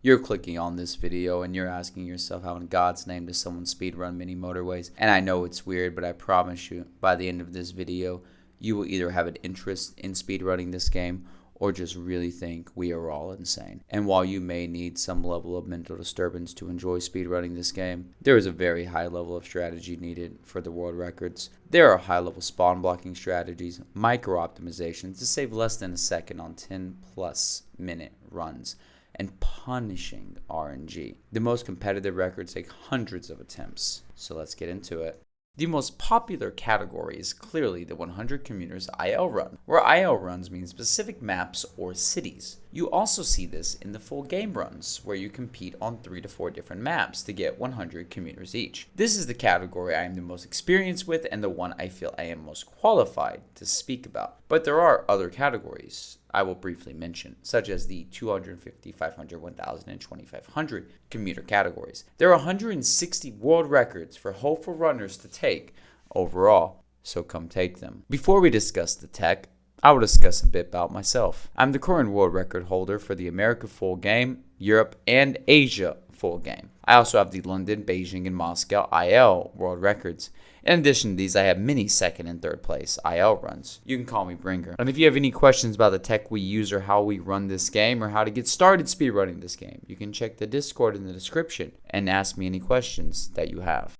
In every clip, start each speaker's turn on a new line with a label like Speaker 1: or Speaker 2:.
Speaker 1: You're clicking on this video and you're asking yourself, how in God's name does someone speedrun mini motorways? And I know it's weird, but I promise you, by the end of this video, you will either have an interest in speedrunning this game or just really think we are all insane. And while you may need some level of mental disturbance to enjoy speedrunning this game, there is a very high level of strategy needed for the world records. There are high level spawn blocking strategies, micro optimizations to save less than a second on 10+ minute runs, and punishing RNG. The most competitive records take hundreds of attempts. So let's get into it. The most popular category is clearly the 100 commuters IL run, where IL runs mean specific maps or cities. You also see this in the full game runs, where you compete on 3 to 4 different maps to get 100 commuters each. This is the category I am the most experienced with and the one I feel I am most qualified to speak about. But there are other categories I will briefly mention, such as the 250, 500, 1000, and 2500 commuter categories. There are 160 world records for hopeful runners to take overall, so come take them. Before we discuss the tech, I will discuss a bit about myself. I'm the current world record holder for the America full game, Europe, and Asia full game. I also have the London, Beijing, and Moscow IL world records. In addition to these, I have many second and third place IL runs. You can call me Bringer. And if you have any questions about the tech we use or how we run this game or how to get started speedrunning this game, you can check the Discord in the description and ask me any questions that you have.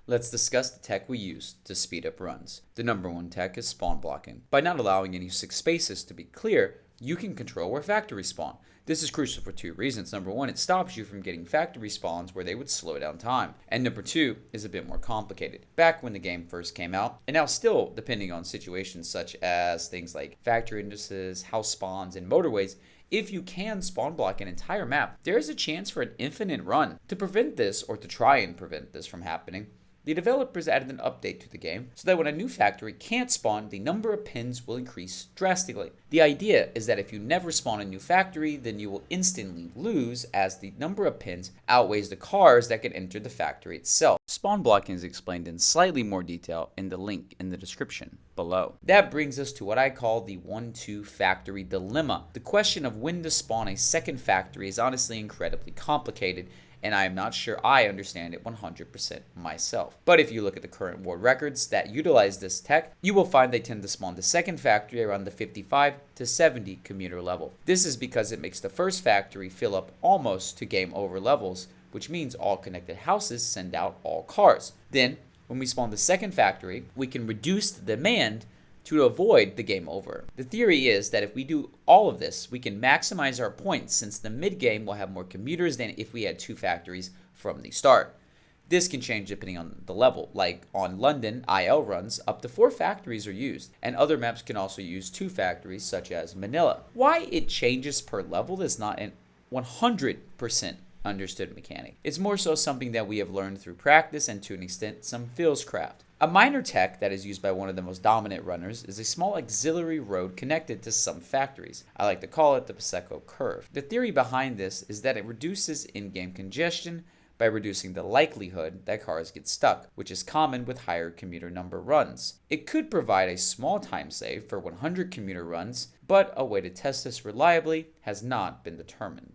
Speaker 1: Let's discuss the tech we use to speed up runs. The number one tech is spawn blocking. By not allowing any 6 spaces to be clear, you can control where factories spawn. This is crucial for 2 reasons. Number 1, it stops you from getting factory spawns where they would slow down time. And number 2 is a bit more complicated. Back when the game first came out, and now still depending on situations such as things like factory indices, house spawns, and motorways, if you can spawn block an entire map, there is a chance for an infinite run. To prevent this, or to try and prevent this from happening, the developers added an update to the game so that when a new factory can't spawn, the number of pins will increase drastically. The idea is that if you never spawn a new factory, then you will instantly lose as the number of pins outweighs the cars that can enter the factory itself. Spawn blocking is explained in slightly more detail in the link in the description below. That brings us to what I call the 1-2 factory dilemma. The question of when to spawn a second factory is honestly incredibly complicated, and I am not sure I understand it 100% myself. But if you look at the current world records that utilize this tech, you will find they tend to spawn the second factory around the 55 to 70 commuter level. This is because it makes the first factory fill up almost to game over levels, which means all connected houses send out all cars. Then, when we spawn the second factory, we can reduce the demand to avoid the game over. The theory is that if we do all of this, we can maximize our points since the mid game will have more commuters than if we had 2 factories from the start. This can change depending on the level, like on London IL runs, up to 4 factories are used, and other maps can also use 2 factories such as Manila. Why it changes per level is not an 100% understood mechanic. It's more so something that we have learned through practice and to an extent some fieldcraft. A minor tech that is used by one of the most dominant runners is a small auxiliary road connected to some factories. I like to call it the Paseco curve. The theory behind this is that it reduces in-game congestion by reducing the likelihood that cars get stuck, which is common with higher commuter number runs. It could provide a small time save for 100 commuter runs, but a way to test this reliably has not been determined.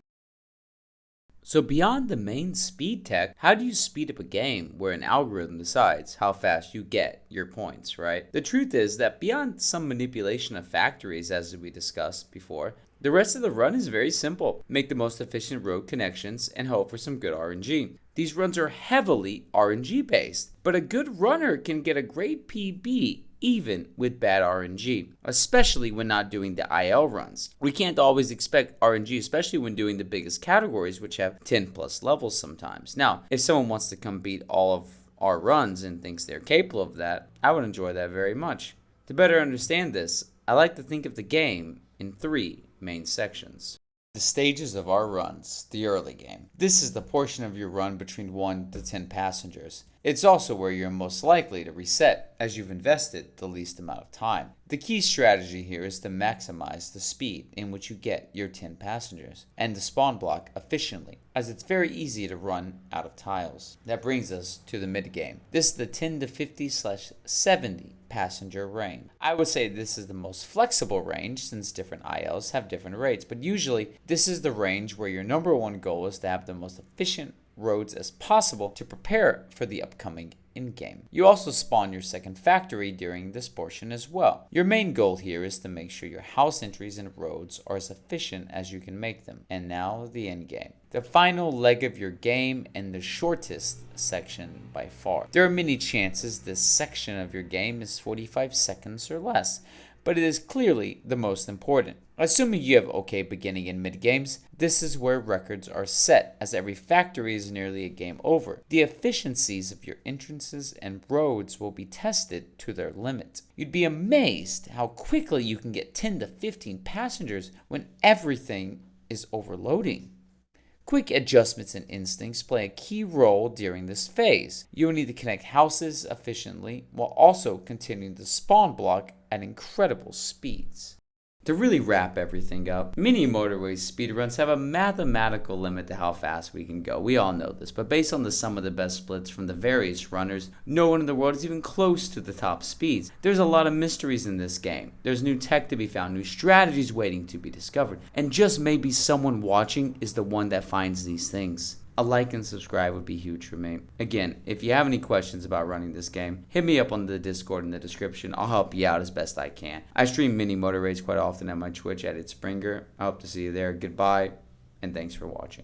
Speaker 1: So beyond the main speed tech, how do you speed up a game where an algorithm decides how fast you get your points, right? The truth is that beyond some manipulation of factories, as we discussed before, the rest of the run is very simple. Make the most efficient road connections and hope for some good RNG. These runs are heavily RNG based, but a good runner can get a great PB even with bad RNG, especially when not doing the IL runs. We can't always expect RNG, especially when doing the biggest categories, which have 10+ levels sometimes. Now, if someone wants to come beat all of our runs and thinks they're capable of that, I would enjoy that very much. To better understand this, I like to think of the game in 3 main sections. The stages of our runs, the early game. This is the portion of your run between 1 to 10 passengers. It's also where you're most likely to reset, as you've invested the least amount of time. The key strategy here is to maximize the speed in which you get your 10 passengers, and to spawn block efficiently. as it's very easy to run out of tiles. That brings us to the mid-game. This is the 10 to 50/70 passenger range. I would say this is the most flexible range since different ILs have different rates, but usually this is the range where your number one goal is to have the most efficient roads as possible to prepare for the upcoming in-game. You also spawn your second factory during this portion as well. Your main goal here is to make sure your house entries and roads are as efficient as you can make them. And now the in-game. The final leg of your game and the shortest section by far. There are many chances this section of your game is 45 seconds or less, but it is clearly the most important. Assuming you have okay beginning and mid games, this is where records are set, as every factory is nearly a game over. The efficiencies of your entrances and roads will be tested to their limit. You'd be amazed how quickly you can get 10 to 15 passengers when everything is overloading. Quick adjustments and instincts play a key role during this phase. You will need to connect houses efficiently while also continuing to spawn block at incredible speeds. To really wrap everything up, mini motorways speedruns have a mathematical limit to how fast we can go. We all know this, but based on the sum of the best splits from the various runners, no one in the world is even close to the top speeds. There's a lot of mysteries in this game. There's new tech to be found, new strategies waiting to be discovered, and just maybe someone watching is the one that finds these things. A like and subscribe would be huge for me. Again, if you have any questions about running this game, hit me up on the Discord in the description. I'll help you out as best I can. I stream mini motor race quite often at my Twitch at itspringer. I hope to see you there. Goodbye, and thanks for watching.